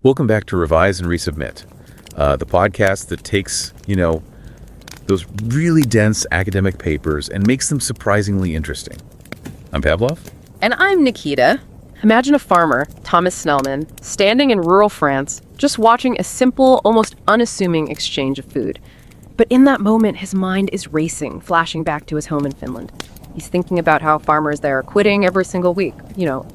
Welcome back to Revise and Resubmit, the podcast that takes, those really dense academic papers and makes them surprisingly interesting. I'm Pavlov. And I'm Nikita. Imagine a farmer, Thomas Snellman, standing in rural France, just watching a simple, almost unassuming exchange of food. But in that moment, his mind is racing, flashing back to his home in Finland. He's thinking about how farmers there are quitting every single week,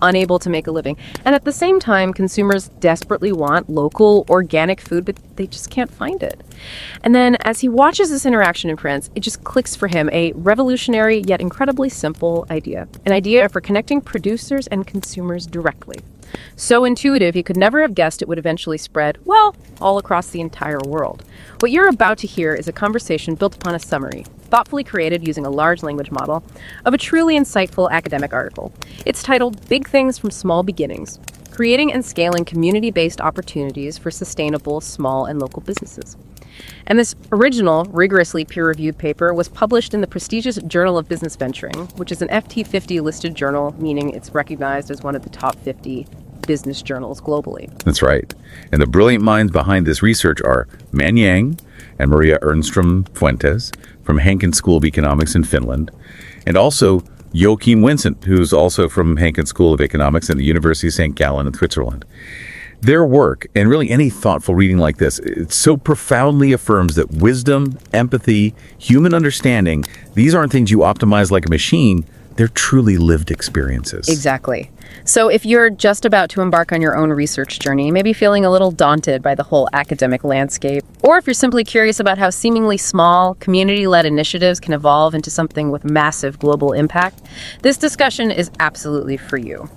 unable to make a living. And at the same time, consumers desperately want local, organic food, but they just can't find it. And then as he watches this interaction in France, it just clicks for him, a revolutionary yet incredibly simple idea. An idea for connecting producers and consumers directly. So intuitive, he could never have guessed it would eventually spread, all across the entire world. What you're about to hear is a conversation built upon a summary, thoughtfully created using a large language model, of a truly insightful academic article. It's titled Big Things from Small Beginnings, Creating and Scaling Community-Based Opportunities for Sustainable Small and Local Businesses. And this original, rigorously peer-reviewed paper was published in the prestigious Journal of Business Venturing, which is an FT50 listed journal, meaning it's recognized as one of the top 50 business journals globally. That's right. And the brilliant minds behind this research are Man Yang and Maria Ehrnström-Fuentes from Hanken School of Economics in Finland, and also Joakim Wincent, who's also from Hanken School of Economics and the University of St. Gallen in Switzerland. Their work, and really any thoughtful reading like this, it so profoundly affirms that wisdom, empathy, human understanding, these aren't things you optimize like a machine, they're truly lived experiences. Exactly. So if you're just about to embark on your own research journey, maybe feeling a little daunted by the whole academic landscape, or if you're simply curious about how seemingly small, community-led initiatives can evolve into something with massive global impact, this discussion is absolutely for you.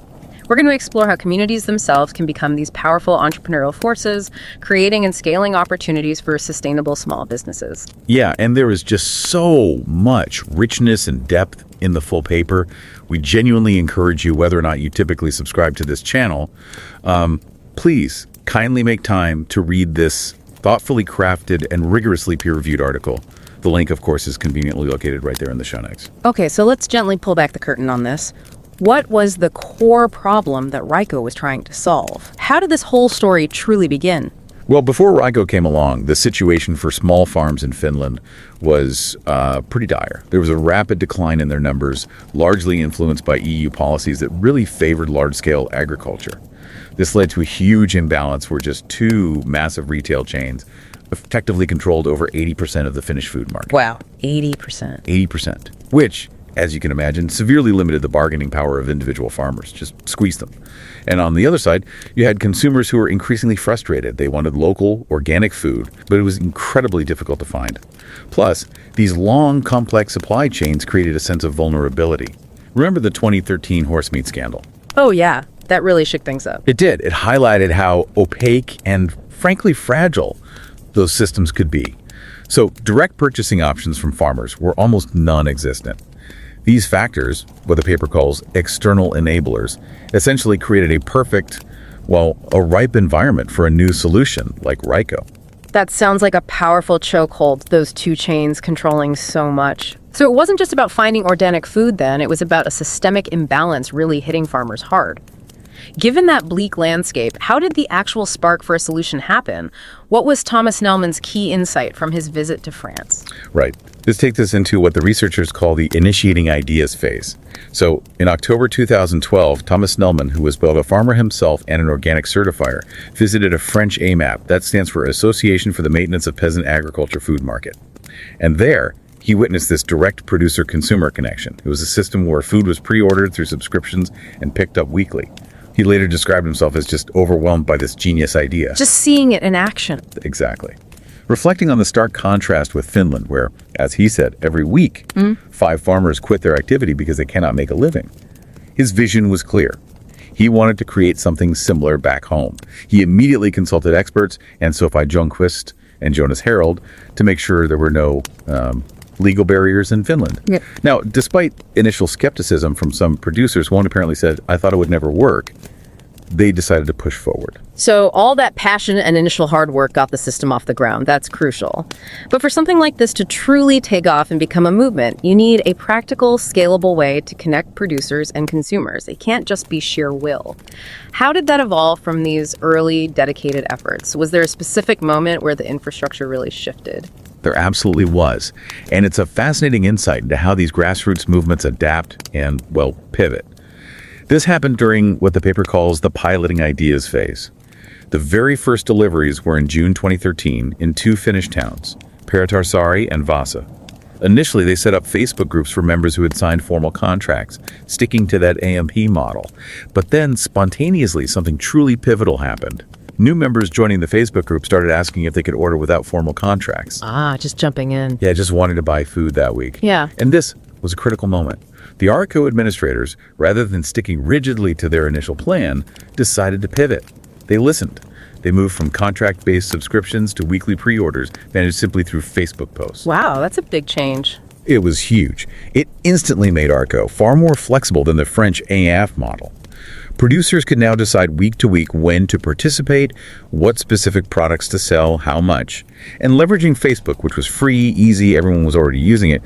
We're going to explore how communities themselves can become these powerful entrepreneurial forces, creating and scaling opportunities for sustainable small businesses. Yeah, and there is just so much richness and depth in the full paper. We genuinely encourage you, whether or not you typically subscribe to this channel, please kindly make time to read this thoughtfully crafted and rigorously peer-reviewed article. The link, of course, is conveniently located right there in the show notes. Okay, so let's gently pull back the curtain on this. What was the core problem that REKO was trying to solve? How did this whole story truly begin? Well, before REKO came along, the situation for small farms in Finland was pretty dire. There was a rapid decline in their numbers, largely influenced by EU policies that really favored large-scale agriculture. This led to a huge imbalance where just two massive retail chains effectively controlled over 80% of the Finnish food market. Wow, 80%. 80%, which, as you can imagine, severely limited the bargaining power of individual farmers, just squeezed them. And on the other side, you had consumers who were increasingly frustrated. They wanted local, organic food, but it was incredibly difficult to find. Plus, these long, complex supply chains created a sense of vulnerability. Remember the 2013 horse meat scandal? Oh yeah, that really shook things up. It did. It highlighted how opaque and, frankly, fragile those systems could be. So direct purchasing options from farmers were almost non-existent. These factors, what the paper calls external enablers, essentially created a perfect, a ripe environment for a new solution like REKO. That sounds like a powerful chokehold, those two chains controlling so much. So it wasn't just about finding organic food then, it was about a systemic imbalance really hitting farmers hard. Given that bleak landscape, how did the actual spark for a solution happen? What was Thomas Snellman's key insight from his visit to France? Right. This takes us into what the researchers call the initiating ideas phase. So in October 2012, Thomas Snellman, who was both a farmer himself and an organic certifier, visited a French AMAP, that stands for Association for the Maintenance of Peasant Agriculture Food Market. And there, he witnessed this direct producer-consumer connection. It was a system where food was pre-ordered through subscriptions and picked up weekly. He later described himself as just overwhelmed by this genius idea. Just seeing it in action. Exactly. Reflecting on the stark contrast with Finland, where, as he said, every week, 5 farmers quit their activity because they cannot make a living. His vision was clear. He wanted to create something similar back home. He immediately consulted experts and Sophie Ljungqvist and Jonas Harold to make sure there were no legal barriers in Finland. Yep. Now, despite initial skepticism from some producers, one apparently said, "I thought it would never work." they decided to push forward. So all that passion and initial hard work got the system off the ground. That's crucial. But for something like this to truly take off and become a movement, you need a practical, scalable way to connect producers and consumers. It can't just be sheer will. How did that evolve from these early, dedicated efforts? Was there a specific moment where the infrastructure really shifted? There absolutely was. And it's a fascinating insight into how these grassroots movements adapt and, well, pivot. This happened during what the paper calls the piloting ideas phase. The very first deliveries were in June 2013 in two Finnish towns, Pietarsaari and Vaasa. Initially, they set up Facebook groups for members who had signed formal contracts, sticking to that AMP model. But then, spontaneously, something truly pivotal happened. New members joining the Facebook group started asking if they could order without formal contracts. Just jumping in. Yeah, just wanting to buy food that week. Yeah. And this was a critical moment. The REKO administrators, rather than sticking rigidly to their initial plan, decided to pivot. They listened. They moved from contract-based subscriptions to weekly pre-orders managed simply through Facebook posts. Wow, that's a big change. It was huge. It instantly made REKO far more flexible than the French AF model. Producers could now decide week to week when to participate, what specific products to sell, how much. And leveraging Facebook, which was free, easy, everyone was already using it,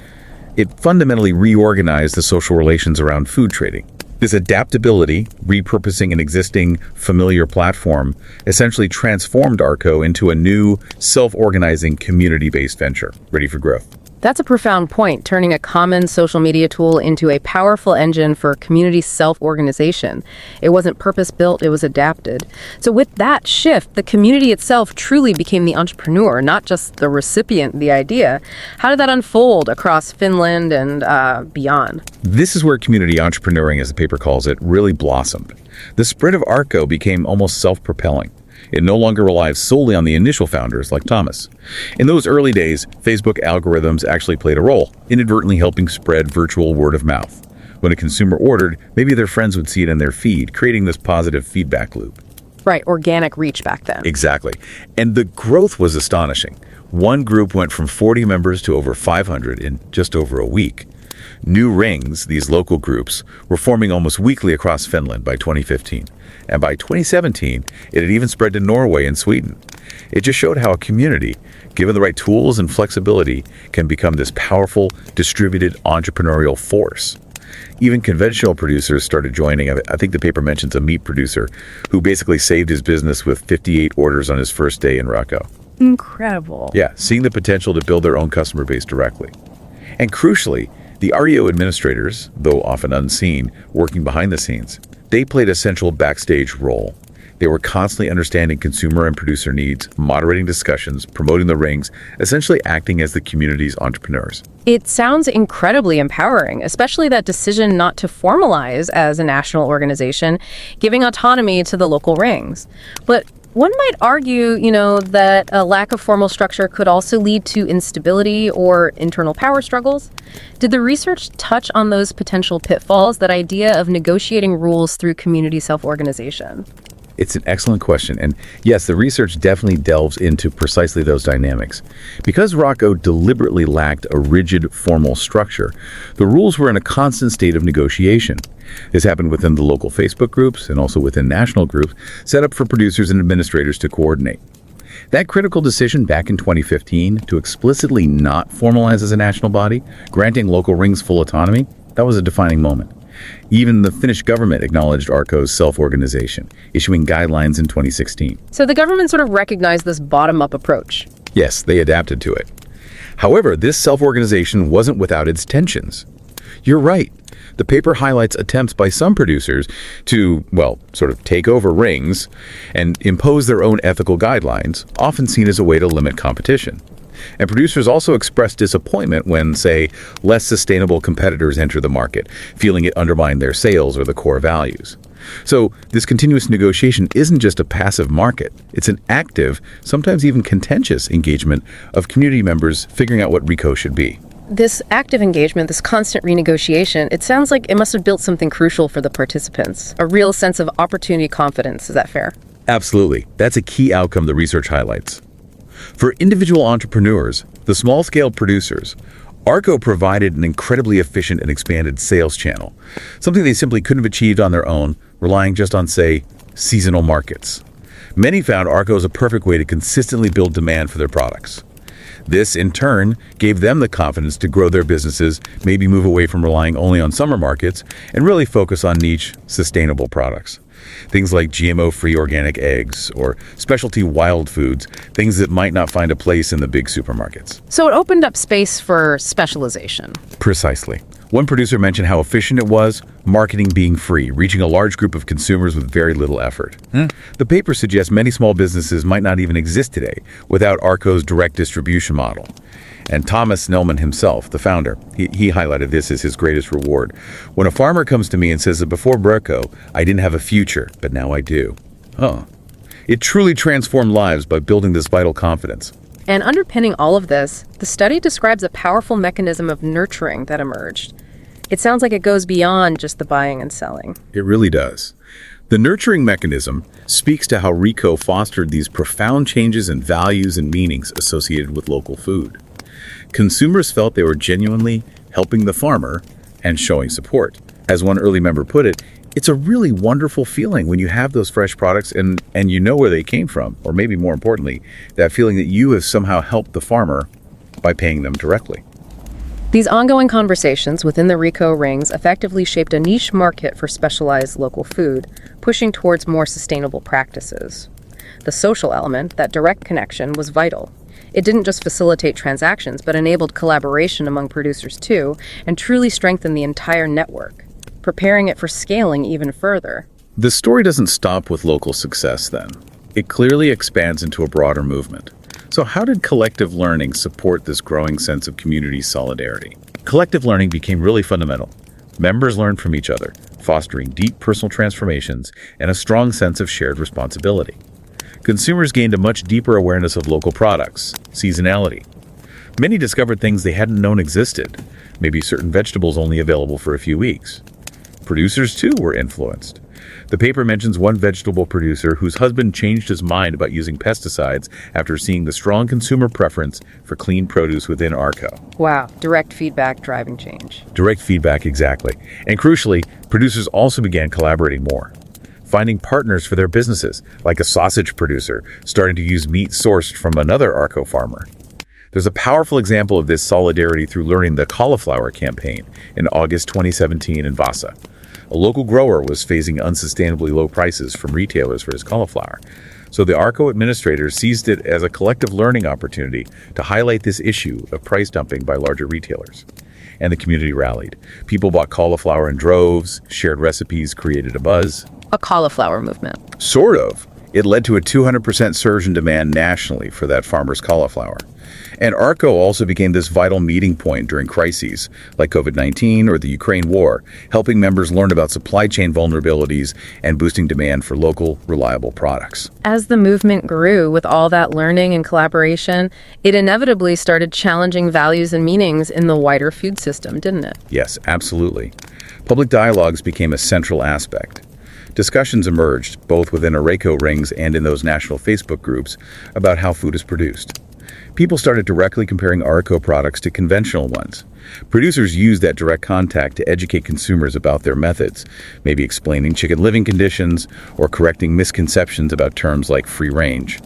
it fundamentally reorganized the social relations around food trading. This adaptability, repurposing an existing familiar platform, essentially transformed REKO into a new, self-organizing, community-based venture, ready for growth. That's a profound point, turning a common social media tool into a powerful engine for community self-organization. It wasn't purpose-built, it was adapted. So with that shift, the community itself truly became the entrepreneur, not just the recipient, the idea. How did that unfold across Finland and beyond? This is where community entrepreneuring, as the paper calls it, really blossomed. The spread of REKO became almost self-propelling. It no longer relies solely on the initial founders like Thomas. In those early days, Facebook algorithms actually played a role, inadvertently helping spread virtual word of mouth. When a consumer ordered, maybe their friends would see it in their feed, creating this positive feedback loop. Right, organic reach back then. Exactly. And the growth was astonishing. One group went from 40 members to over 500 in just over a week. New rings, these local groups, were forming almost weekly across Finland by 2015. And by 2017, it had even spread to Norway and Sweden. It just showed how a community, given the right tools and flexibility, can become this powerful, distributed entrepreneurial force. Even conventional producers started joining. I think the paper mentions a meat producer who basically saved his business with 58 orders on his first day in REKO. Incredible. Yeah, seeing the potential to build their own customer base directly. And crucially, the REO administrators, though often unseen, working behind the scenes, they played a central backstage role. They were constantly understanding consumer and producer needs, moderating discussions, promoting the rings, essentially acting as the community's entrepreneurs. It sounds incredibly empowering, especially that decision not to formalize as a national organization, giving autonomy to the local rings. But one might argue, that a lack of formal structure could also lead to instability or internal power struggles. Did the research touch on those potential pitfalls, that idea of negotiating rules through community self-organization? It's an excellent question. And yes, the research definitely delves into precisely those dynamics. Because REKO deliberately lacked a rigid formal structure, the rules were in a constant state of negotiation. This happened within the local Facebook groups and also within national groups set up for producers and administrators to coordinate. That critical decision back in 2015 to explicitly not formalize as a national body, granting local rings full autonomy, that was a defining moment. Even the Finnish government acknowledged REKO's self-organization, issuing guidelines in 2016. So the government sort of recognized this bottom-up approach. Yes, they adapted to it. However, this self-organization wasn't without its tensions. You're right. The paper highlights attempts by some producers to, sort of take over rings and impose their own ethical guidelines, often seen as a way to limit competition. And producers also express disappointment when, say, less sustainable competitors enter the market, feeling it undermine their sales or the core values. So this continuous negotiation isn't just a passive market. It's an active, sometimes even contentious engagement of community members figuring out what REKO should be. This active engagement, this constant renegotiation, it sounds like it must have built something crucial for the participants, a real sense of opportunity confidence. Is that fair? Absolutely. That's a key outcome the research highlights. For individual entrepreneurs, the small-scale producers, REKO provided an incredibly efficient and expanded sales channel, something they simply couldn't have achieved on their own, relying just on, say, seasonal markets. Many found REKO as a perfect way to consistently build demand for their products. This, in turn, gave them the confidence to grow their businesses, maybe move away from relying only on summer markets, and really focus on niche, sustainable products. Things like GMO-free organic eggs or specialty wild foods, things that might not find a place in the big supermarkets. So it opened up space for specialization. Precisely. One producer mentioned how efficient it was, marketing being free, reaching a large group of consumers with very little effort. The paper suggests many small businesses might not even exist today without REKO's direct distribution model. And Thomas Snellman himself, the founder, he highlighted this as his greatest reward. When a farmer comes to me and says that before REKO, I didn't have a future, but now I do. It truly transformed lives by building this vital confidence. And underpinning all of this, the study describes a powerful mechanism of nurturing that emerged. It sounds like it goes beyond just the buying and selling. It really does. The nurturing mechanism speaks to how REKO fostered these profound changes in values and meanings associated with local food. Consumers felt they were genuinely helping the farmer and showing support. As one early member put it, it's a really wonderful feeling when you have those fresh products and you know where they came from, or maybe more importantly, that feeling that you have somehow helped the farmer by paying them directly. These ongoing conversations within the REKO rings effectively shaped a niche market for specialized local food, pushing towards more sustainable practices. The social element, that direct connection, was vital. It didn't just facilitate transactions, but enabled collaboration among producers too, and truly strengthened the entire network, preparing it for scaling even further. The story doesn't stop with local success then. It clearly expands into a broader movement. So how did collective learning support this growing sense of community solidarity? Collective learning became really fundamental. Members learned from each other, fostering deep personal transformations and a strong sense of shared responsibility. Consumers gained a much deeper awareness of local products, seasonality. Many discovered things they hadn't known existed, maybe certain vegetables only available for a few weeks. Producers, too, were influenced. The paper mentions one vegetable producer whose husband changed his mind about using pesticides after seeing the strong consumer preference for clean produce within REKO. Wow, direct feedback driving change. Direct feedback, exactly. And crucially, producers also began collaborating more, finding partners for their businesses, like a sausage producer starting to use meat sourced from another REKO farmer. There's a powerful example of this solidarity through learning the cauliflower campaign in August 2017 in Vasa. A local grower was facing unsustainably low prices from retailers for his cauliflower. So the REKO administrators seized it as a collective learning opportunity to highlight this issue of price dumping by larger retailers. And the community rallied. People bought cauliflower in droves, shared recipes, created a buzz. A cauliflower movement. Sort of. It led to a 200% surge in demand nationally for that farmer's cauliflower. And REKO also became this vital meeting point during crises like COVID-19 or the Ukraine war, helping members learn about supply chain vulnerabilities and boosting demand for local, reliable products. As the movement grew with all that learning and collaboration, it inevitably started challenging values and meanings in the wider food system, didn't it? Yes, absolutely. Public dialogues became a central aspect. Discussions emerged, both within REKO rings and in those national Facebook groups, about how food is produced. People started directly comparing REKO products to conventional ones. Producers used that direct contact to educate consumers about their methods, maybe explaining chicken living conditions or correcting misconceptions about terms like free range.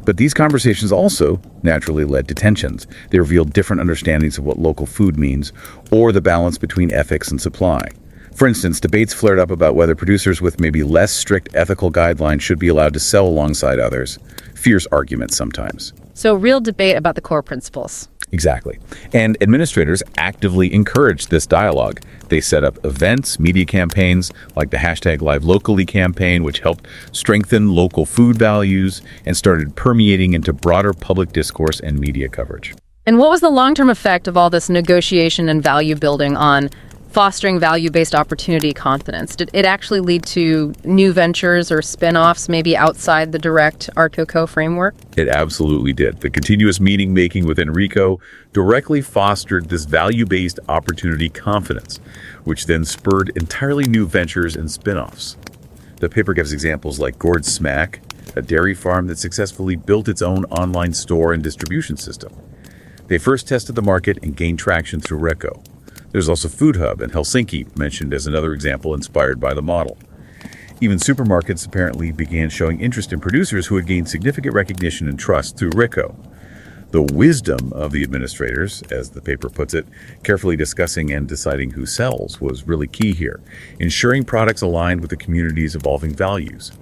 But these conversations also naturally led to tensions. They revealed different understandings of what local food means or the balance between ethics and supply. For instance, debates flared up about whether producers with maybe less strict ethical guidelines should be allowed to sell alongside others. Fierce arguments sometimes. So real debate about the core principles. Exactly. And administrators actively encouraged this dialogue. They set up events, media campaigns, like the #LiveLocally campaign, which helped strengthen local food values and started permeating into broader public discourse and media coverage. And what was the long-term effect of all this negotiation and value building on fostering value-based opportunity confidence? Did it actually lead to new ventures or spin-offs, maybe outside the direct REKO framework? It absolutely did. The continuous meaning making within REKO directly fostered this value-based opportunity confidence, which then spurred entirely new ventures and spin-offs. The paper gives examples like Gord's Smack, a dairy farm that successfully built its own online store and distribution system. They first tested the market and gained traction through REKO. There's also Food Hub in Helsinki, mentioned as another example inspired by the model. Even supermarkets apparently began showing interest in producers who had gained significant recognition and trust through REKO. The wisdom of the administrators, as the paper puts it, carefully discussing and deciding who sells was really key here, ensuring products aligned with the community's evolving values.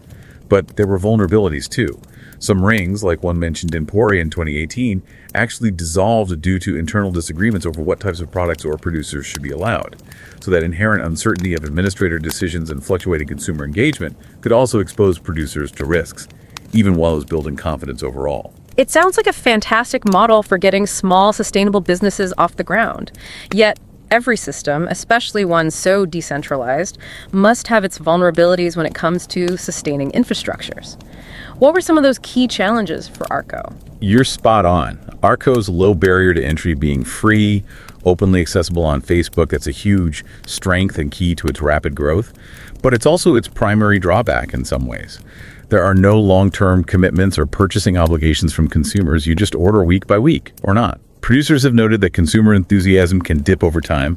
But there were vulnerabilities too. Some rings, like one mentioned in Pori in 2018, actually dissolved due to internal disagreements over what types of products or producers should be allowed. So that inherent uncertainty of administrator decisions and fluctuating consumer engagement could also expose producers to risks, even while it was building confidence overall. It sounds like a fantastic model for getting small, sustainable businesses off the ground. Yet, every system, especially one so decentralized, must have its vulnerabilities when it comes to sustaining infrastructures. What were some of those key challenges for REKO? You're spot on. REKO's low barrier to entry being free, openly accessible on Facebook, that's a huge strength and key to its rapid growth. But it's also its primary drawback in some ways. There are no long-term commitments or purchasing obligations from consumers. You just order week by week, or not. Producers have noted that consumer enthusiasm can dip over time,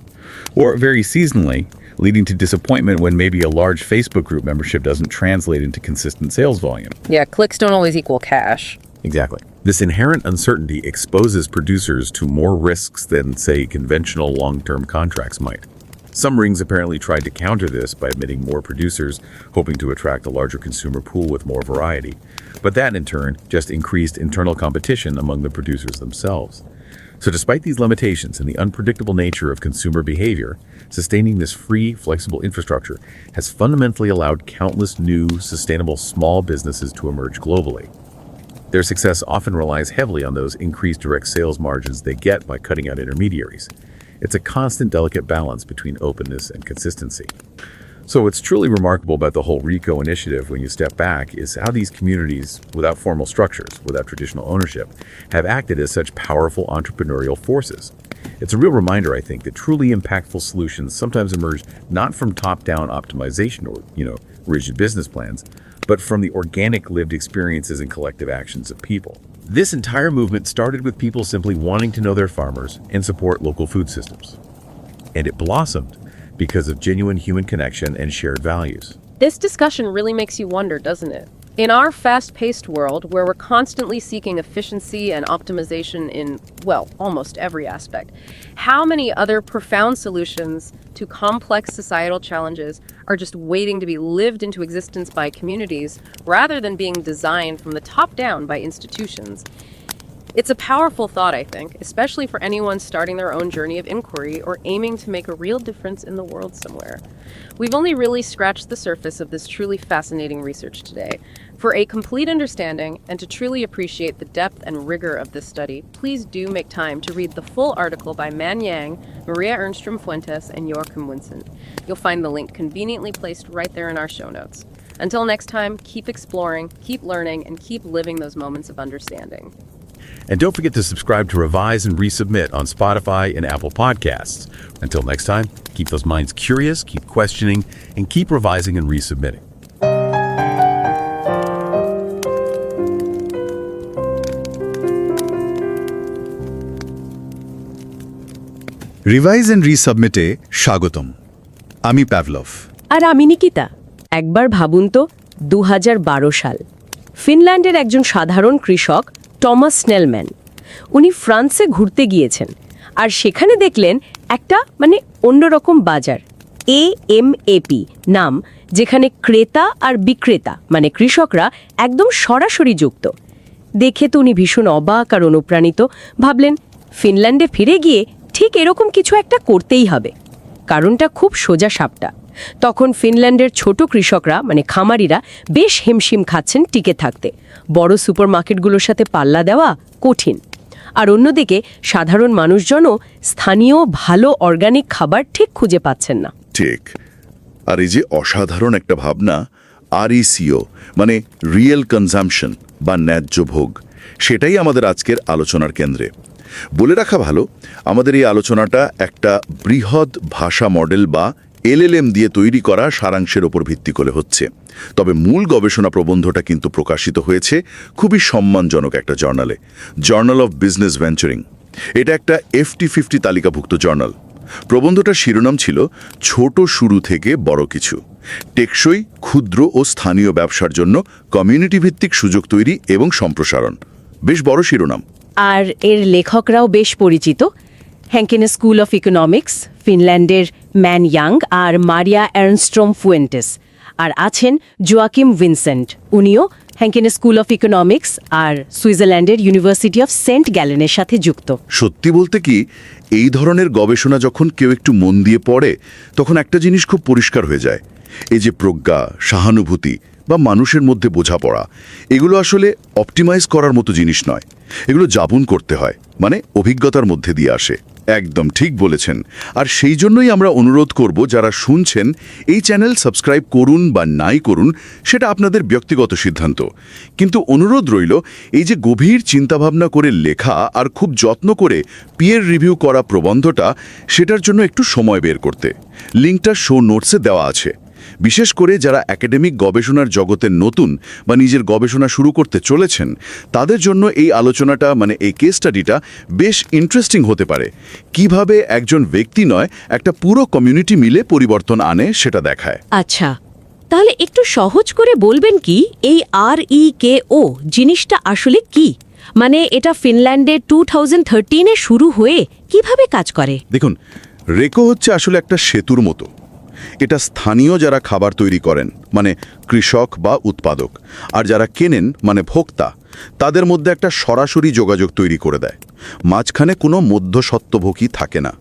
or vary seasonally, leading to disappointment when maybe a large Facebook group membership doesn't translate into consistent sales volume. Yeah, clicks don't always equal cash. Exactly. This inherent uncertainty exposes producers to more risks than, say, conventional long-term contracts might. Some rings apparently tried to counter this by admitting more producers, hoping to attract a larger consumer pool with more variety. But that, in turn, just increased internal competition among the producers themselves. So despite these limitations and the unpredictable nature of consumer behavior, sustaining this free, flexible infrastructure has fundamentally allowed countless new, sustainable small businesses to emerge globally. Their success often relies heavily on those increased direct sales margins they get by cutting out intermediaries. It's a constant, delicate balance between openness and consistency. So what's truly remarkable about the whole REKO initiative when you step back is how these communities, without formal structures, without traditional ownership, have acted as such powerful entrepreneurial forces. It's a real reminder, I think, that truly impactful solutions sometimes emerge not from top-down optimization or, rigid business plans, but from the organic lived experiences and collective actions of people. This entire movement started with people simply wanting to know their farmers and support local food systems. And it blossomed because of genuine human connection and shared values. This discussion really makes you wonder, doesn't it? In our fast-paced world, where we're constantly seeking efficiency and optimization in, almost every aspect, how many other profound solutions to complex societal challenges are just waiting to be lived into existence by communities rather than being designed from the top down by institutions? It's a powerful thought, I think, especially for anyone starting their own journey of inquiry or aiming to make a real difference in the world somewhere. We've only really scratched the surface of this truly fascinating research today. For a complete understanding and to truly appreciate the depth and rigor of this study, please do make time to read the full article by Mayukh, Maria Ehrnström-Fuentes, and Joakim Wincent. You'll find the link conveniently placed right there in our show notes. Until next time, keep exploring, keep learning, and keep living those moments of understanding. And don't forget to subscribe to Revise and Resubmit on Spotify and Apple Podcasts. Until next time, keep those minds curious, keep questioning, and keep revising and resubmitting. Revise and রিসাবমিটে স্বাগতম। আমি Pavlov. আর আমি নিকিতা। একবার ভাবুন তো 2012 সাল। ফিনল্যান্ডের একজন সাধারণ কৃষক টমাস স্নেলম্যান, উনি ফ্রান্সে ঘুরতে গিয়েছেন আর সেখানে দেখলেন একটা অন্যরকম বাজার, AMAP নাম, যেখানে ক্রেতা আর বিক্রেতা কৃষকরা একদম সরাসরি যুক্ত। দেখে তো উনি ভীষণ অবাক আর অনুপ্রাণিত, ভাবলেন ফিনল্যান্ডে ফিরে গিয়ে ঠিক এরকম কিছু একটা করতেই হবে। কারণটা খুব সোজা সাপটা। তখন ফিনল্যান্ডের ছোট কৃষকরা খামারিরা বেশ হিমশিম খাচ্ছেন টিকে থাকতে। বড় সুপারমার্কেটগুলোর সাথে পাল্লা দেওয়া কঠিন। আর অন্যদিকে সাধারণ মানুষজনও স্থানীয় ভালো অর্গানিক খাবার ঠিক খুঁজে পাচ্ছেন না। ঠিক। আর এই যে অসাধারণ একটা ভাবনা, RECO রিয়েল কনজাম্পশন বা ন্যায্য ভোগ, সেটাই আমাদের আজকের আলোচনার কেন্দ্রে। বলে রাখা ভালো, আমাদের এই আলোচনাটা একটা বৃহৎ ভাষা মডেল বা LLM দিয়ে তৈরি করা সারাংশের ওপর ভিত্তি করে হচ্ছে। তবে মূল গবেষণা প্রবন্ধটা কিন্তু প্রকাশিত হয়েছে খুবই সম্মানজনক একটা জার্নালে, জার্নাল অফ বিজনেস ভেঞ্চারিং। এটা একটা FT50 তালিকাভুক্ত জার্নাল। প্রবন্ধটার শিরোনাম ছিল ছোট শুরু থেকে বড় কিছু। টেকসই, ক্ষুদ্র ও স্থানীয় ব্যবসার জন্য কমিউনিটি ভিত্তিক সুযোগ তৈরি এবং সম্প্রসারণ। বেশ বড় শিরোনাম। আর এর লেখকরাও বেশ পরিচিত। হ্যাঙ্কেন স্কুল অফ ইকোনমিক্স, ফিনল্যান্ডের ম্যানয়াং আর মারিয়া এর্নস্ট্রোম-ফুয়েন্টেস। আর আছেন জোয়াকিম উইনসেন্ট, উনিও হ্যাঙ্কেন স্কুল অফ ইকোনমিক্স আর সুইজারল্যান্ডের ইউনিভার্সিটি অফ সেন্ট গ্যালেনের সাথে যুক্ত। সত্যি বলতে কি, এই ধরনের গবেষণা যখন কেউ একটু মন দিয়ে পড়ে, তখন একটা জিনিস খুব পরিষ্কার হয়ে যায়। এই যে প্রজ্ঞা, সহানুভূতি বা মানুষের মধ্যে বোঝাপড়া, এগুলো আসলে অপটিমাইজ করার মতো জিনিস নয়, এগুলো যাপন করতে হয়, মানে অভিজ্ঞতার মধ্যে দিয়ে আসে। একদম ঠিক বলেছেন। আর সেই জন্যই আমরা অনুরোধ করব, যারা শুনছেন, এই চ্যানেল সাবস্ক্রাইব করুন বা নাই করুন, সেটা আপনাদের ব্যক্তিগত সিদ্ধান্ত। কিন্তু অনুরোধ রইল, এই যে গভীর চিন্তাভাবনা করে লেখা আর খুব যত্ন করে পিয়ার রিভিউ করা প্রবন্ধটা, সেটার জন্য একটু সময় বের করতে। লিঙ্কটা শো নোটসে দেওয়া আছে। বিশেষ করে যারা একাডেমিক গবেষণার জগতে নতুন বা নিজের গবেষণা শুরু করতে চলেছেন, তাদের জন্য এই আলোচনাটা, মানে এই কেস স্টাডিটা বেশ ইন্টারেস্টিং হতে পারে। কিভাবে একজন ব্যক্তি নয়, একটা পুরো কমিউনিটি মিলে পরিবর্তন আনে সেটা দেখায়। আচ্ছা, তাহলে একটু সহজ করে বলবেন কি এই REKO জিনিসটা আসলে কি? মানে এটা ফিনল্যান্ডে 2013-এ শুরু হয়ে কিভাবে কাজ করে? দেখুন, রেকো হচ্ছে আসলে একটা সেতুর মতো। এটা স্থানীয় যারা খাবার তৈরি করেন, মানে কৃষক বা উৎপাদক, আর যারা কেনেন, মানে ভোক্তা, তাদের মধ্যে একটা সরাসরি যোগাযোগ তৈরি করে দেয়। মাঝখানে কোনো মধ্যস্বত্বভোগী থাকে না।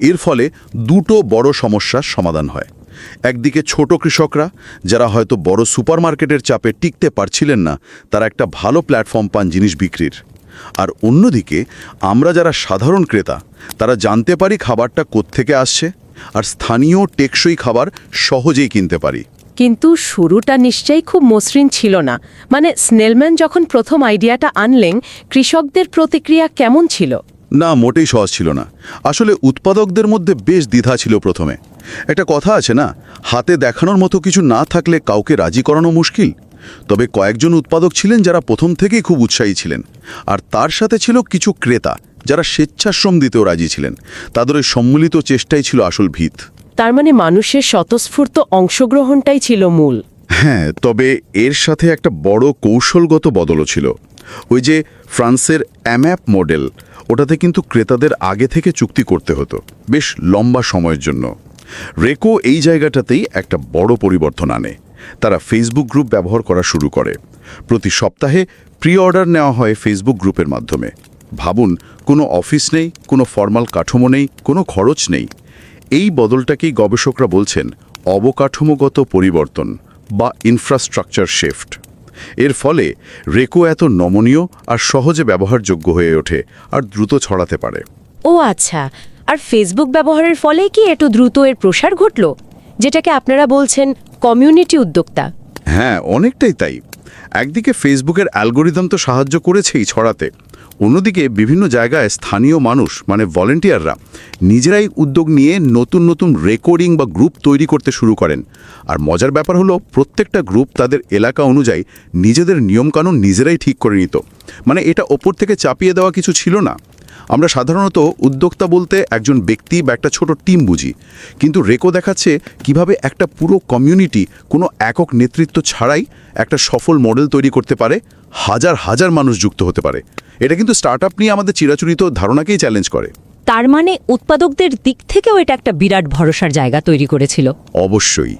এর ফলে দুটো বড় সমস্যার সমাধান হয়। একদিকে ছোট কৃষকরা, যারা হয়তো বড় সুপারমার্কেটের চাপে টিকতে পারছিলেন না, তারা একটা ভালো প্ল্যাটফর্ম পান জিনিস বিক্রির। আর অন্যদিকে আমরা যারা সাধারণ ক্রেতা, তারা জানতে পারি খাবারটা কোত্থেকে আসছে, আর স্থানীয় টেকসই খাবার সহজেই কিনতে পারি। কিন্তু শুরুটা নিশ্চয়ই খুব মসৃণ ছিল না। মানে স্নেলম্যান যখন প্রথম আইডিয়াটা আনলেন, কৃষকদের প্রতিক্রিয়া কেমন ছিল? না, মোটেই সহজ ছিল না। আসলে উৎপাদকদের মধ্যে বেশ দ্বিধা ছিল প্রথমে। একটা কথা আছে না, হাতে দেখানোর মতো কিছু না থাকলে কাউকে রাজি করানো মুশকিল। তবে কয়েকজন উৎপাদক ছিলেন যারা প্রথম থেকেই খুব উৎসাহী ছিলেন, আর তার সাথে ছিল কিছু ক্রেতা যারা স্বেচ্ছাশ্রম দিতেও রাজি ছিলেন। তাদের ওই সম্মিলিত চেষ্টাই ছিল আসল ভিত। তার মানে মানুষের স্বতঃস্ফূর্ত অংশগ্রহণটাই ছিল মূল। হ্যাঁ, তবে এর সাথে একটা বড় কৌশলগত বদলও ছিল। ওই যে ফ্রান্সের অ্যাম্যাপ মডেল, ওটাতে কিন্তু ক্রেতাদের আগে থেকে চুক্তি করতে হতো বেশ লম্বা সময়ের জন্য। রেকো এই জায়গাটাতেই একটা বড় পরিবর্তন আনে। তারা ফেসবুক গ্রুপ ব্যবহার করা শুরু করে। প্রতি সপ্তাহে প্রি অর্ডার নেওয়া হয় ফেসবুক গ্রুপের মাধ্যমে। ভাবুন, কোনো অফিস নেই, কোনো ফর্মাল কাঠামো নেই, কোনো খরচ নেই। এই বদলটাকেই গবেষকরা বলছেন অবকাঠামোগত পরিবর্তন বা ইনফ্রাস্ট্রাকচার শিফট। এর ফলে রেকো এত নমনীয় আর সহজে ব্যবহারযোগ্য হয়ে ওঠে আর দ্রুত ছড়াতে পারে। ও আচ্ছা, আর ফেসবুক ব্যবহারের ফলে কি এত দ্রুত এর প্রসার ঘটল, যেটাকে আপনারা বলছেন কমিউনিটি উদ্যোক্তা? হ্যাঁ, অনেকটাই তাই। একদিকে ফেসবুকের অ্যালগোরিদম তো সাহায্য করেছেই ছড়াতে, অন্যদিকে বিভিন্ন জায়গায় স্থানীয় মানুষ, মানে ভলেন্টিয়াররা, নিজেরাই উদ্যোগ নিয়ে নতুন নতুন রেকর্ডিং বা গ্রুপ তৈরি করতে শুরু করেন। আর মজার ব্যাপার হলো, প্রত্যেকটা গ্রুপ তাদের এলাকা অনুযায়ী নিজেদের নিয়মকানুন নিজেরাই ঠিক করে নিত। মানে এটা ওপর থেকে চাপিয়ে দেওয়া কিছু ছিল না। আমরা সাধারণত উদ্যোক্তা বলতে একজন ব্যক্তি বা একটা ছোট টিম বুঝি, কিন্তু রেকো দেখাচ্ছে কিভাবে একটা পুরো কমিউনিটি কোনো একক নেতৃত্ব ছাড়াই একটা সফল মডেল তৈরি করতে পারে, হাজার হাজার মানুষ যুক্ত হতে পারে। এটা কিন্তু স্টার্টআপ নিয়ে আমাদের চিরাচরিত ধারণাকেই চ্যালেঞ্জ করে। তার মানে উৎপাদকদের দিক থেকেও এটা একটা বিরাট ভরসার জায়গা তৈরি করেছিল। অবশ্যই।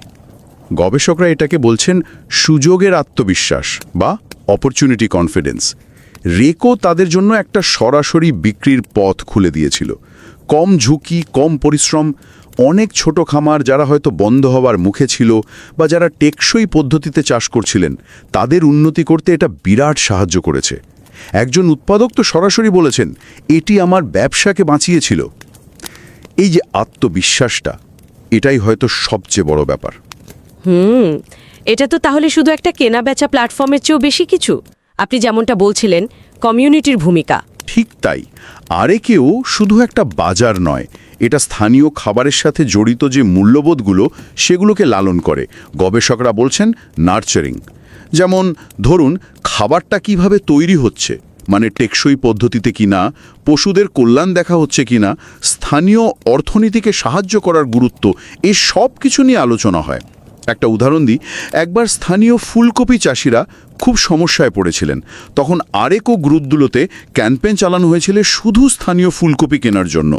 গবেষকরা এটাকে বলছেন সুযোগের আত্মবিশ্বাস বা অপরচুনিটি কনফিডেন্স। রেকো তাদের জন্য একটা সরাসরি বিক্রির পথ খুলে দিয়েছিল। কম ঝুঁকি, কম পরিশ্রম। অনেক ছোট খামার যারা হয়তো বন্ধ হওয়ার মুখে ছিল বা যারা টেকসই পদ্ধতিতে চাষ করছিলেন, তাদের উন্নতি করতে এটা বিরাট সাহায্য করেছে। একজন উৎপাদক তো সরাসরি বলেছেন, এটি আমার ব্যবসাকে বাঁচিয়েছিল। এই যে আত্মবিশ্বাসটা, এটাই হয়তো সবচেয়ে বড় ব্যাপার। এটা তো তাহলে শুধু একটা কেনা বেচা প্ল্যাটফর্মের চেয়েও বেশি কিছু। আপনি যেমনটা বলছিলেন, কমিউনিটির ভূমিকা। ঠিক তাই। REKO শুধু একটা বাজার নয়, এটা স্থানীয় খাবারের সাথে জড়িত যে মূল্যবোধগুলো, সেগুলোকে লালন করে। গবেষকরা বলছেন নার্চারিং। যেমন ধরুন, খাবারটা কিভাবে তৈরি হচ্ছে, মানে টেকসই পদ্ধতিতে কিনা, পশুদের কল্যাণ দেখা হচ্ছে কিনা, স্থানীয় অর্থনীতিকে সাহায্য করার গুরুত্ব, এই সব কিছু নিয়ে আলোচনা হয়। একটা উদাহরণ দিই, একবার স্থানীয় ফুলকপি চাষিরা খুব সমস্যায় পড়েছিলেন। তখন REKO গ্রুপগুলোতে ক্যাম্পেইন চালানো হয়েছিল শুধু স্থানীয় ফুলকপি কেনার জন্য।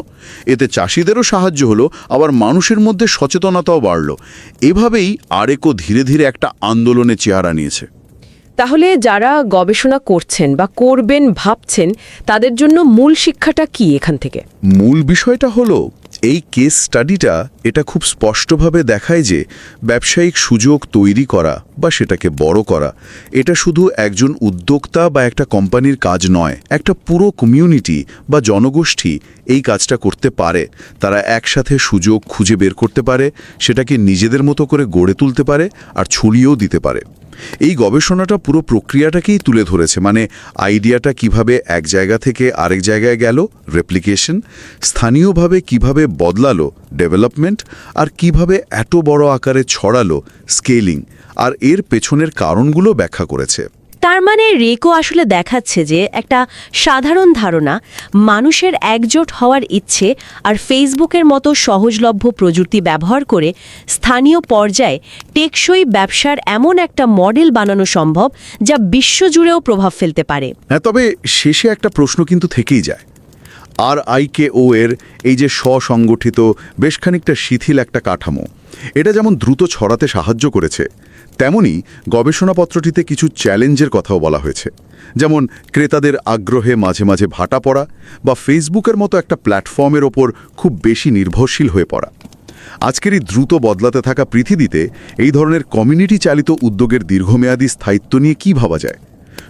এতে চাষিদেরও সাহায্য হলো, আবার মানুষের মধ্যে সচেতনতাও বাড়ল। এভাবেই REKO ধীরে ধীরে একটা আন্দোলনের চেহারা নিয়েছে। তাহলে যারা গবেষণা করছেন বা করবেন ভাবছেন, তাদের জন্য মূল শিক্ষাটা কি এখান থেকে? মূল বিষয়টা হলো এই কেস স্টাডিটা এটা খুব স্পষ্টভাবে দেখায় যে ব্যবসায়িক সুযোগ তৈরি করা বা সেটাকে বড় করা এটা শুধু একজন উদ্যোক্তা বা একটা কোম্পানির কাজ নয়, একটা পুরো কমিউনিটি বা জনগোষ্ঠী এই কাজটা করতে পারে। তারা একসাথে সুযোগ খুঁজে বের করতে পারে, সেটাকে নিজেদের মতো করে গড়ে তুলতে পারে আর ছড়িয়েও দিতে পারে। এই গবেষণাটা পুরো প্রক্রিয়াটাকেই তুলে ধরেছে, মানে আইডিয়াটা কিভাবে এক জায়গা থেকে আরেক জায়গায় গেল, রেপ্লিকেশন, স্থানীয়ভাবে কিভাবে বদলালো, ডেভেলপমেন্ট, আর কিভাবে এত বড় আকারে ছড়ালো, স্কেলিং, আর এর পেছনের কারণগুলো ব্যাখ্যা করেছে। তার মানে REKO আসলে দেখাচ্ছে যে একটা সাধারণ ধারণা, মানুষের একজোট হওয়ার ইচ্ছে আর ফেসবুকের মতো সহজলভ্য প্রযুক্তি ব্যবহার করে স্থানীয় পর্যায়ে টেকসই ব্যবসার এমন একটা মডেল বানানো সম্ভব যা বিশ্বজুড়েও প্রভাব ফেলতে পারে। হ্যাঁ, তবে শেষে একটা প্রশ্ন কিন্তু থেকেই যায়। REKO এর এই যে স্বসংগঠিত বেশ খানিকটা শিথিল একটা কাঠামো, এটা যেমন দ্রুত ছড়াতে সাহায্য করেছে, তেমনি গবেষণাপত্রটিতে কিছু চ্যালেঞ্জের কথাও বলা হয়েছে, যেমন ক্রেতাদের আগ্রহে মাঝে মাঝে ভাটা পড়া বা ফেসবুকের মতো একটা প্ল্যাটফর্মের ওপর খুব বেশি নির্ভরশীল হয়ে পড়া। আজকের এই দ্রুত বদলাতে থাকা পৃথিবীতে এই ধরনের কমিউনিটি চালিত উদ্যোগের দীর্ঘমেয়াদী স্থায়িত্ব নিয়ে কী ভাবা যায়?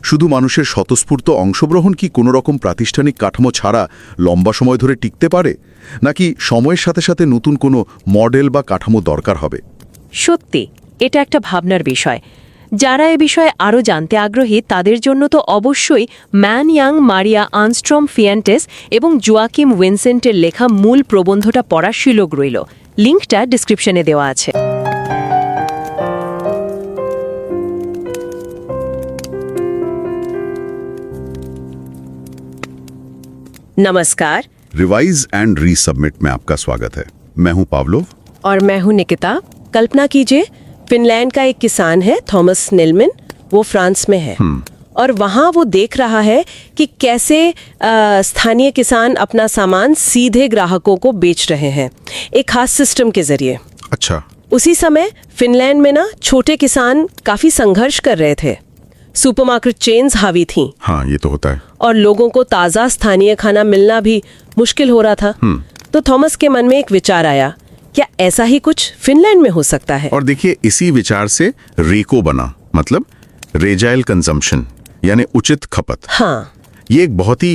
শুধু মানুষের স্বতঃস্ফূর্ত অংশগ্রহণ কি কোনো রকম প্রাতিষ্ঠানিক কাঠামো ছাড়া লম্বা সময় ধরে টিকতে পারে, নাকি সময়ের সাথে সাথে নতুন কোনো মডেল বা কাঠামো দরকার হবে? সত্যি এটা একটা ভাবনার বিষয়। যারা এ বিষয়ে আরও জানতে আগ্রহী তাদের জন্য তো অবশ্যই ম্যানয়াং, মারিয়া আর্নস্ট্রম-ফুয়েন্টেস এবং জোয়াকিম উইনসেন্টের লেখা মূল প্রবন্ধটা পড়ার সুযোগ রইল। লিঙ্কটা ডিসক্রিপশনে দেওয়া আছে। नमस्कार, रिवाइज एंड रीसबमिट में आपका स्वागत है। मैं हूं पावलोव और मैं हूं निकिता। कल्पना कीजिए, फिनलैंड का एक किसान है थॉमस स्नेलमैन, वो फ्रांस में है और वहाँ वो देख रहा है कि कैसे स्थानीय किसान अपना सामान सीधे ग्राहकों को बेच रहे हैं एक खास सिस्टम के जरिए। अच्छा। उसी समय फिनलैंड में ना छोटे किसान काफी संघर्ष कर रहे थे। सुपरमार्केट चेन्स हावी थीं। हाँ, ये तो होता है। और लोगों को ताज़ा स्थानीय खाना मिलना भी मुश्किल हो रहा था। तो थॉमस के मन में एक विचार आया, क्या ऐसा ही कुछ फिनलैंड में हो सकता है? और देखिए, इसी विचार से REKO बना, मतलब रेजाइल कंजम्पशन, यानी उचित खपत। हाँ, ये एक बहुत ही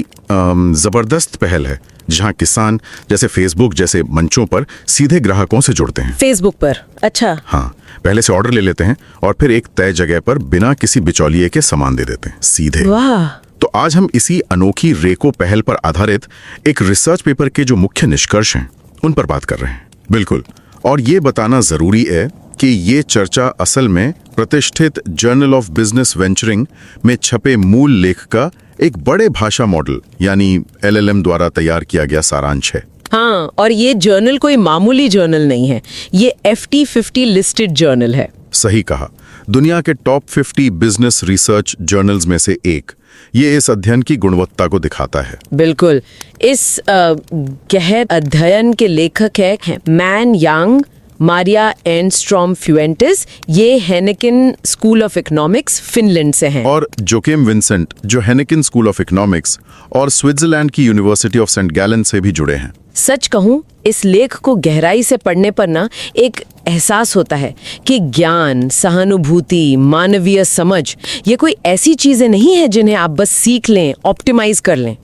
जबरदस्त पहल है, जहां किसान जैसे फेसबुक जैसे मंचों पर सीधे ग्राहकों से जुड़ते हैं। फेसबुक पर? अच्छा। हाँ, पहले से ऑर्डर ले लेते हैं और फिर एक तय जगह पर बिना किसी बिचौलिए के सामान दे देते हैं सीधे। वाह। तो आज हम इसी अनोखी REKO पहल पर आधारित एक रिसर्च पेपर के जो मुख्य निष्कर्ष हैं उन पर बात कर रहे हैं। बिल्कुल। और ये बताना जरूरी है कि ये चर्चा असल में प्रतिष्ठित जर्नल ऑफ बिजनेस वेंचरिंग में छपे मूल लेख का एक बड़े भाषा मॉडल यानी LLM द्वारा तैयार किया गया सारांश है। हाँ, और ये जर्नल कोई मामूली जर्नल नहीं है, ये FT50 लिस्टेड जर्नल है। सही कहा, दुनिया के टॉप 50 बिजनेस रिसर्च जर्नल्स में से एक। ये इस अध्ययन की गुणवत्ता को दिखाता है। बिल्कुल। इस गहन अध्ययन के लेखक हैं ম্যানয়াং, मारिया एर्नस्ट्रॉम-फ्यूएंटेस। ये हेनेकिन स्कूल ऑफ इकोनॉमिक्स फिनलैंड से हैं। और जोकिम विंसेंट जो हेनेकिन स्कूल ऑफ इकोनॉमिक्स और स्विट्जरलैंड की यूनिवर्सिटी ऑफ सेंट गैलन से भी जुड़े हैं। सच कहूं, इस लेख को गहराई से पढ़ने पर ना एक एहसास होता है कि ज्ञान, सहानुभूति, मानवीय समझ ये कोई ऐसी चीजें नहीं है जिन्हें आप बस सीख लें, ऑप्टिमाइज कर लें।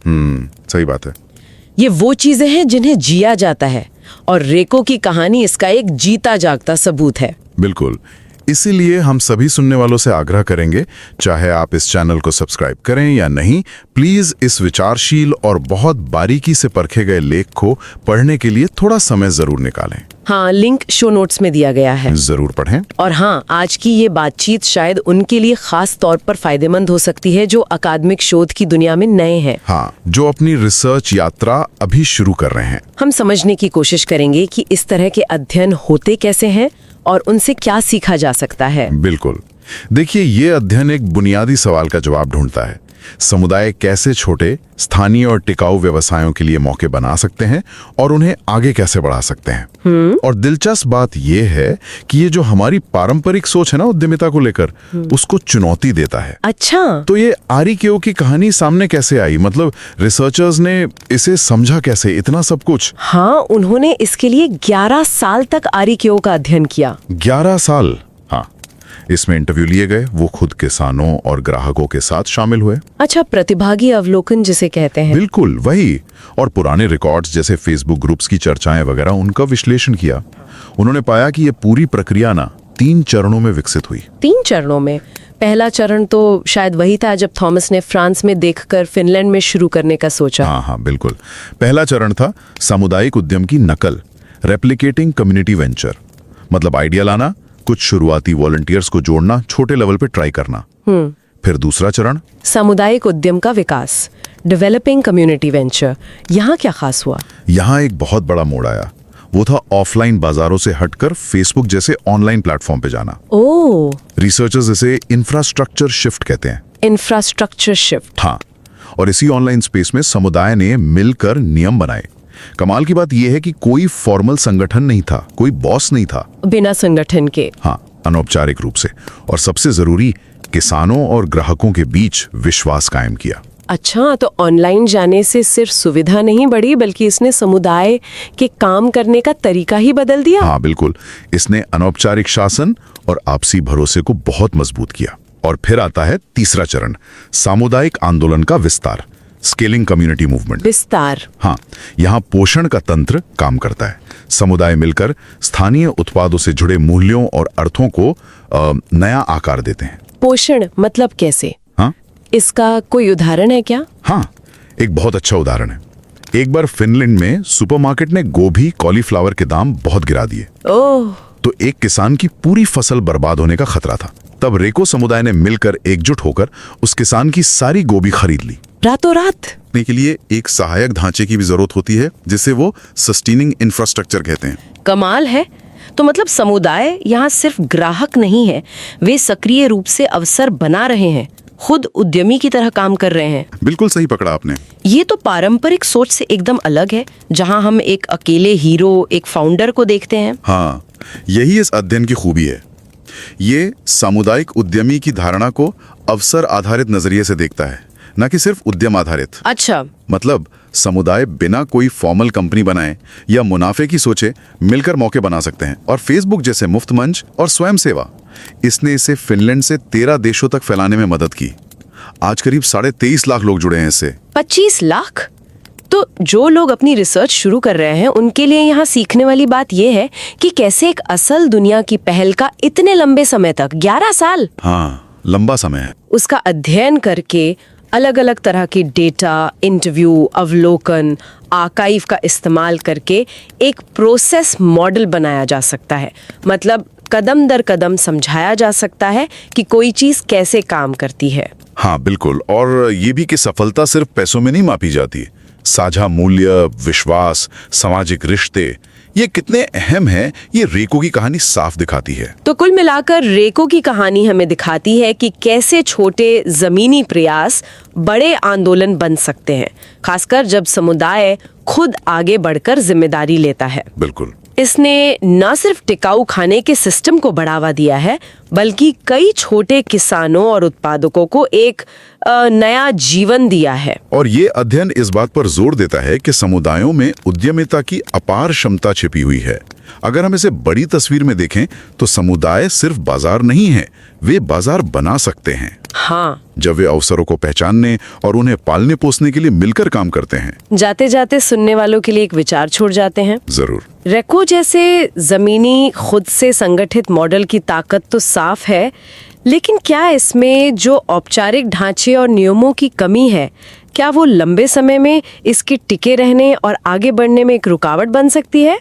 सही बात है। ये वो चीजें हैं जिन्हें जिया जाता है और REKO की कहानी इसका एक जीता जागता सबूत है। बिल्कुल। इसीलिए हम सभी सुनने वालों से आग्रह करेंगे, चाहे आप इस चैनल को सब्सक्राइब करें या नहीं, प्लीज इस विचारशील और बहुत बारीकी से परखे गए लेख को पढ़ने के लिए थोड़ा समय जरूर निकालें। हाँ, लिंक शो नोट्स में दिया गया है, जरूर पढ़ें। और हाँ, आज की ये बातचीत शायद उनके लिए खास तौर पर फायदेमंद हो सकती है जो अकादमिक शोध की दुनिया में नए हैं। हाँ, जो अपनी रिसर्च यात्रा अभी शुरू कर रहे हैं। हम समझने की कोशिश करेंगे कि इस तरह के अध्ययन होते कैसे हैं और उनसे क्या सीखा जा सकता है? बिल्कुल। देखिए, ये अध्ययन एक बुनियादी सवाल का जवाब ढूंढता है। समुदाय कैसे छोटे, स्थानीय और टिकाऊ व्यवसायों के लिए मौके बना सकते हैं और उन्हें आगे कैसे बढ़ा सकते हैं। और दिलचस्प बात यह है कि ये जो हमारी पारंपरिक सोच है ना उद्यमिता को लेकर, उसको चुनौती देता है। अच्छा, तो ये REKO की कहानी सामने कैसे आई? मतलब रिसर्चर्स ने इसे समझा कैसे, इतना सब कुछ? हाँ, उन्होंने इसके लिए 11 साल तक REKO का अध्ययन किया। 11 साल? हाँ। इसमें इंटरव्यू लिए गए, वो खुद किसानों और ग्राहकों के साथ शामिल हुए। अच्छा, प्रतिभागी अवलोकन जिसे कहते हैं। बिल्कुल वही। और पुराने रिकॉर्ड्स जैसे फेसबुक ग्रुप्स की चर्चाएं वगैरह, उनका विश्लेषण किया। उन्होंने पाया कि ये पूरी प्रक्रिया ना 3 चरणों में विकसित हुई। 3 चरणों में? पहला चरण तो शायद वही था जब थॉमस ने फ्रांस में देखकर फिनलैंड में शुरू करने का सोचा। हाँ, बिल्कुल। पहला चरण था सामुदायिक उद्यम की नकल, रेप्लिकेटिंग कम्युनिटी वेंचर। मतलब आइडिया लाना, कुछ शुरुआती वॉलंटियर्स को जोड़ना, छोटे लेवल पे ट्राई करना। फिर दूसरा चरण सामुदायिक उद्यम का विकास, डेवलपिंग कम्युनिटी वेंचर। यहाँ क्या खास हुआ? यहाँ एक बहुत बड़ा मोड़ आया। वो था ऑफलाइन बाजारों से हटकर फेसबुक जैसे ऑनलाइन प्लेटफॉर्म पे जाना। ओह, रिसर्चर्स इसे इंफ्रास्ट्रक्चर शिफ्ट कहते हैं। Infrastructure shift. हाँ, और इसी ऑनलाइन स्पेस में समुदाय ने मिलकर नियम बनाए। कमाल की बात यह है कि कोई फॉर्मल संगठन नहीं था, कोई बॉस नहीं था। बिना संगठन के? हाँ, अनौपचारिक रूप से। और सबसे जरूरी, किसानों और ग्राहकों के बीच विश्वास कायम किया। अच्छा, तो ऑनलाइन जाने से सिर्फ सुविधा नहीं बढ़ी, बल्कि इसने समुदाय के काम करने का तरीका ही बदल दिया। हाँ, बिल्कुल। इसने अनौपचारिक शासन और आपसी भरोसे को बहुत मजबूत किया। और फिर आता है तीसरा चरण, सामुदायिक आंदोलन का विस्तार, स्केलिंग कम्युनिटी मूवमेंट। विस्तार? हाँ, यहाँ पोषण का तंत्र काम करता है। समुदाय मिलकर स्थानीय उत्पादों से जुड़े मूल्यों और अर्थों को नया आकार देते हैं। पोषण मतलब कैसे? हाँ, इसका कोई उदाहरण है क्या? हाँ, एक बहुत अच्छा उदाहरण है। एक बार फिनलैंड में सुपरमार्केट ने गोभी, कॉलीफ्लावर के दाम बहुत गिरा दिए। ओह, तो एक किसान की पूरी फसल बर्बाद होने का खतरा था। तब रेको समुदाय ने मिलकर एकजुट होकर उस किसान की सारी गोभी खरीद ली। रातों रात? के लिए एक सहायक ढांचे की भी जरूरत होती है, जिसे वो सस्टेनिंग इंफ्रास्ट्रक्चर कहते हैं। कमाल है। तो मतलब समुदाय यहाँ सिर्फ ग्राहक नहीं है, वे सक्रिय रूप से अवसर बना रहे हैं, खुद उद्यमी की तरह काम कर रहे हैं। बिल्कुल सही पकड़ा आपने। ये तो पारंपरिक सोच से एकदम अलग है, जहाँ हम एक अकेले हीरो, एक फाउंडर को देखते हैं। हाँ, यही इस अध्ययन की खूबी है। ये सामुदायिक उद्यमी की धारणा को अवसर आधारित नजरिए से देखता है, न कि सिर्फ उद्यम आधारित। अच्छा, मतलब समुदाय बिना कोई फॉर्मल कंपनी बनाए या मुनाफे की सोचे मिलकर मौके बना सकते हैं। और फेसबुक जैसे मुफ्त मंच और स्वयं सेवा, इसने इसे फिनलैंड से 13 देशों तक फैलाने में मदद की। आज करीब 23.5 लाख लोग जुड़े हैं इससे। 25 लाख? तो जो लोग अपनी रिसर्च शुरू कर रहे हैं, उनके लिए यहाँ सीखने वाली बात यह है कि कैसे एक असल दुनिया की पहल का इतने लंबे समय तक, 11 साल, हाँ, लंबा समय है, उसका अध्ययन करके अलग अलग तरह की डेटा, इंटरव्यू, अवलोकन, आर्काइव का इस्तेमाल करके एक प्रोसेस मॉडल बनाया जा सकता है। मतलब कदम दर कदम समझाया जा सकता है कि कोई चीज कैसे काम करती है। हाँ, बिल्कुल। और ये भी कि सफलता सिर्फ पैसों में नहीं मापी जाती। साझा मूल्य, विश्वास, सामाजिक रिश्ते, ये कितने अहम हैं, ये रेको की कहानी साफ दिखाती है। तो कुल मिलाकर रेको की कहानी हमें दिखाती है कि कैसे छोटे जमीनी प्रयास बड़े आंदोलन बन सकते हैं, खासकर जब समुदाय खुद आगे बढ़कर जिम्मेदारी लेता है। बिल्कुल। इसने न सिर्फ टिकाऊ खाने के सिस्टम को बढ़ावा दिया है, बल्कि कई छोटे किसानों और उत्पादकों को एक नया जीवन दिया है। और ये अध्ययन इस बात पर जोर देता है कि समुदायों में उद्यमिता की अपार क्षमता छिपी हुई है। अगर हम इसे बड़ी तस्वीर में देखें तो समुदाय सिर्फ बाजार नहीं है, वे बाजार बना सकते हैं। हाँ, जब वे अवसरों को पहचानने और उन्हें पालने पोसने के लिए मिलकर काम करते हैं। जाते जाते सुनने वालों के लिए एक विचार छोड़ जाते हैं। जरूर। रेको जैसे जमीनी खुद से संगठित मॉडल की ताकत तो साफ है, लेकिन क्या इसमें जो औपचारिक ढांचे और नियमों की कमी है, क्या वो लंबे समय में इसके टिके रहने और आगे बढ़ने में एक रुकावट बन सकती है?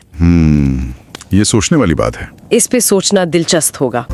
ये सोचने वाली बात है। इस पे सोचना दिलचस्प होगा।